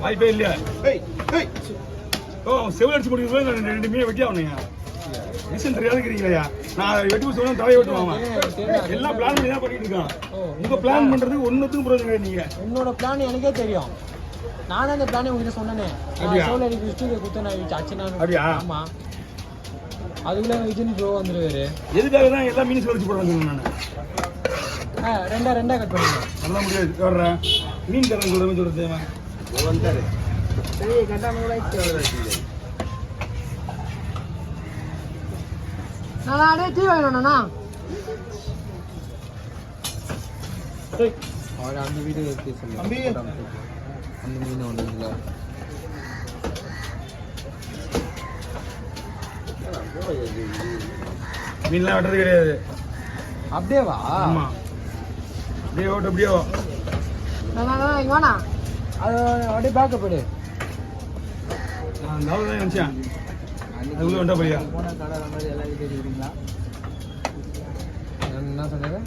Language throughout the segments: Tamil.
வாய்ப்பே இல்லையா? செவில் அடிச்சு முடியும் 2 மீன் வெட்டி ஆகணுங்க. ரீசன் தெரியாது இருக்கிறீங்களா? நான் வெட்டி சொல்லுவேன், தலையை வெட்டுவாங்க. எல்லாம் பிளான் பண்ணி தான் பண்ணிட்டு இருக்கான். உங்க பிளான் பண்றது ஒன்னுத்துக்கும் பிரயோஜனம். நீங்க என்னோட பிளான் எனக்கே தெரியும். நான் தான் அந்த பிளானை உங்ககிட்ட சொன்னேனே. செவில் அடிச்சு விஷ்ணுக்கு குத்த நான் அச்சுனா. அப்படியா? ஆமா. அதுக்குள்ள விஜயன் ப்ரோ வந்துருவாரு. எதுக்காக தான் எல்லா மீன் வச்சு போடுறாங்க? நான் ரெண்டா கட் பண்ணுங்க. பண்ண முடியாது. வர்றேன் மீன் கடன் சொல்லுங்க சொல்றது வந்தாரு. சரி கட்டா நூலாயிச்சு. நானே டீ வாங்கணும்னா அவட அந்த வீடியோ எடுத்து சொல்லு. தம்பி அந்த மீன் ஒண்ணுல மீன்லாம் வெட்டது கிடையாது. அப்படியே வா. ஆமா அப்படியே ஓட்டு அப்படியே வா. நான் இங்க வாடா. அது அப்படியே பேக்க போடு. நான் தான் நினைச்சேன். அதுக்குள்ள வந்தா பையா போன கடை மாதிரி எல்லாரும் தெரியுங்களா? என்ன சொன்னீங்க?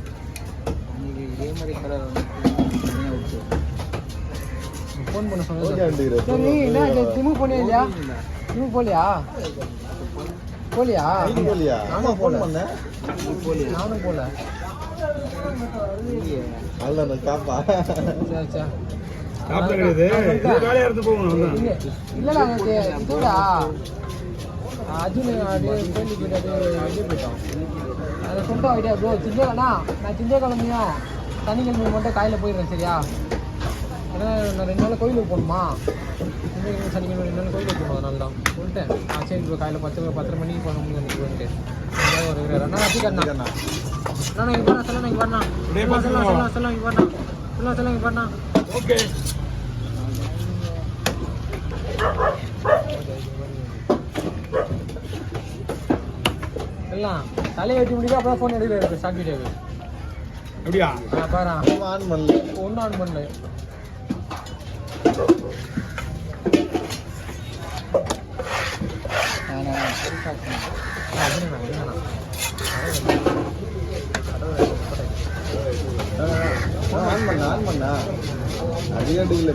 இன்னைக்கு இதே மாதிரி கடை வந்து ஃபோன் பண்ண சொன்னீங்க. சரி என்ன திமு போனியா இல்லையா? திமு போலியா? போலியா? நானும் ஃபோன் பண்ணேன். நானும் போல. அல்ல நான் காப்பா. சரி சரி. காப்பா கிடையாது. இது காலையா இருந்து போகணும். இல்லடா இதுடா. அர்ஜுன் அப்படியே கேள்வி கேட்டு வெளியே போயிட்டோம். அதை சொல்லிட்டு ஐடியா ப்ரோ நான் திங்கக்கிழமையும் சனிக்கிழமை மட்டும் காலையில் போயிடுறேன். சரியா? ஏன்னா நான் 2 நாள் கோயிலுக்கு போகணுமா? திங்கக்கிழமை சனிக்கிழமை 2 நாள் கோயிலுக்கு போகணும். அதனால தான் சொல்லிட்டேன். சரி ப்ரோ காலையில் 10 மணிக்கு போகணும்னு எனக்கு வந்துட்டு ஒரு 2 நாள் அப்படி கண்ணா நான் இங்கே பண்ணா சொல்ல இங்கே பண்ணா சொல்ல இங்கே பண்ணா சொல்ல இங்கே பண்ணா. ஓகே எல்லாம் தலையை வெட்டி முடிக்க அப்புறம் ஃபோன் எடுக்கிறது ஸ்டார்ட் வீடியோக்கு. அப்படியா? பாரு ஆன் பண்ணல. ஒன்றும் ஆன் பண்ணல. ஆன் பண்ணா அதிகம் இல்லை.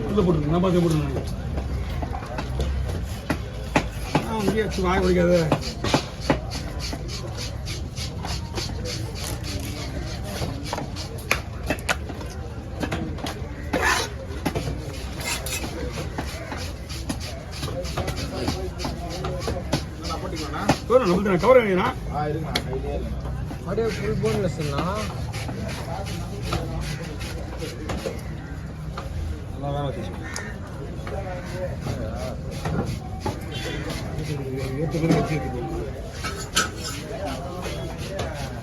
உள்ள போட்டுருங்க. நான் பார்த்து போட்டுருங்க. இங்கே வச்சு வாங்க பிடிக்காது. கவர் வேணுங்களா? அப்படியே ஃபுல் போன்லெஸ்னா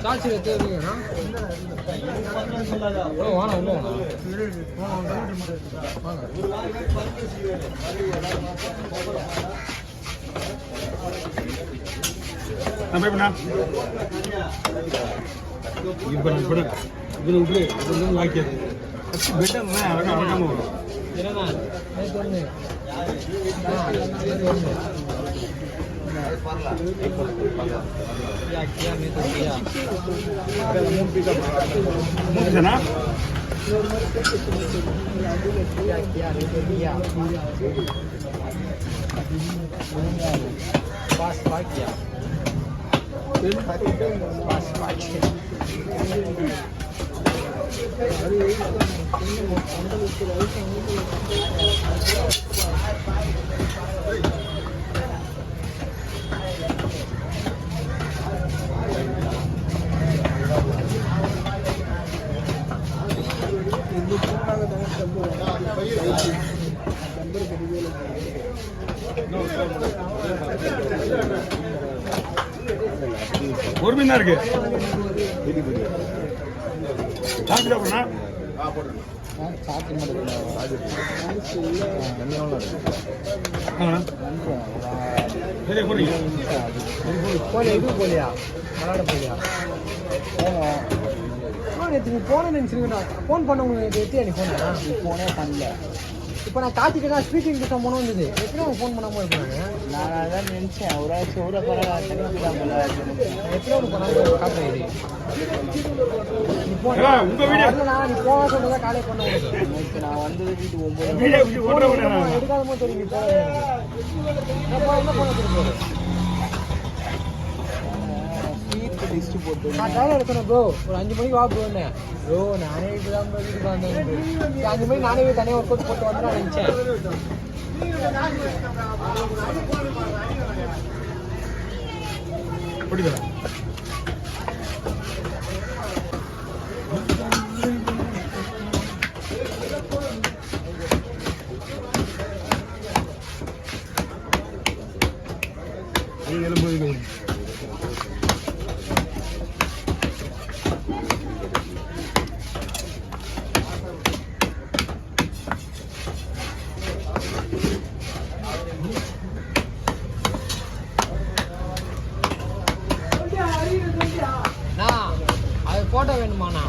சாட்சி எடுத்துருக்கீங்கண்ணா. வாங்க உள்ள வாங்க. ஒரு மீன் தான் இருக்கு. சாப்பிட்டு போனா போலியா விளாட போலியா நேற்று போன நினைச்சிருக்கா ஃபோன் பண்ண உங்களுக்கு எத்தியா நீ ஃபோனே பண்ணல. இப்போ நான் காத்திக்கிட்டா ஸ்பீக்கிங் கிட்ட போன வந்தது எப்படி அவங்க ஃபோன் பண்ணாமல் இருக்கிறாங்க. நான் அதான் நினச்சேன் ஒரு எப்படி ஒன்று பண்ணாமல் காட்டுறது நீ போனா நீ போக சொல்றதா காலையில் பண்ண நான் வந்தது வீட்டுக்கு 9 எடுக்காதமோ தெரியும் என்ன பண்ண தெரியும் நான் டைலர் எடுக்கணும் ப்ரோ. ஒரு 5 மணிக்கு வா ப்ரோன்னு. ப்ரோ நானே இப்பதான் வீட்டுக்கு வந்தேன். 5 மணிக்கு நானே தனியாக ஒர்க் அவுட் போட்டு வந்து நான் நினச்சேன். புரியுதா? எலும்பு அது போட்டோ வேணுமாண்ணா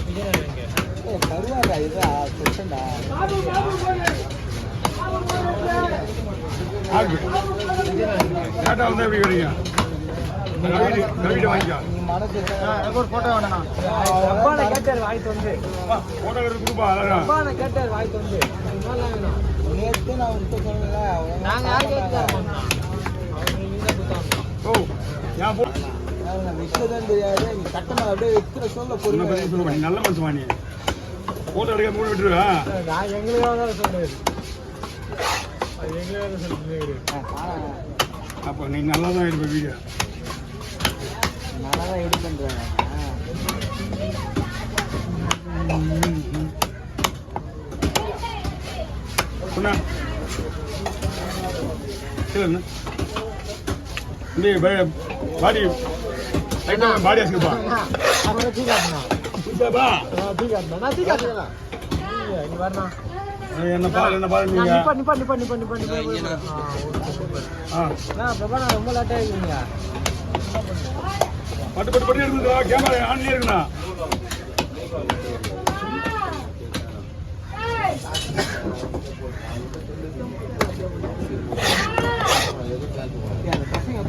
விஜயநகருக்கு கருவாடா இதா பிரச்சனை டேட்டா வந்து எப்படி வரீங்க? வாங்கிக்கோ. போட்டோ வேணும் கேட்டார் வாய்த்து வந்து போட்டோ கொடுப்பா. அழகா கேட்டார் வாய்த்து வந்து நேற்று நான் உங்க சொல்லல நாங்கள் யார் கேட்க ஓ ஏன் போ விற்கதான் தெரியாது. நீ கட்டணம் அப்படியே வைக்கிற சொல்ல சொல்லுவா. நல்ல மனுஷன் வாணி போட்டோ எடுக்க மூணு விட்டுருவா. நான் எங்களுக்காக தான் சொல்லுவேன். அது எங்களுக்காக சொல்லுவேன். அப்போ நீ நல்லா தான் இருப்ப. வீடியோ நல்லா தான் எடுப்பேன். பாடி பாடி ஆச்சுப்பா. என்ன பால் என்ன பால் நீங்க ரொம்ப லேட்டாக இருக்கீங்க. பட்டு பட்டு பட்டு எடுத்துக்கா. கேமரா ஆன்லயே இருக்குண்ணா. பசங்க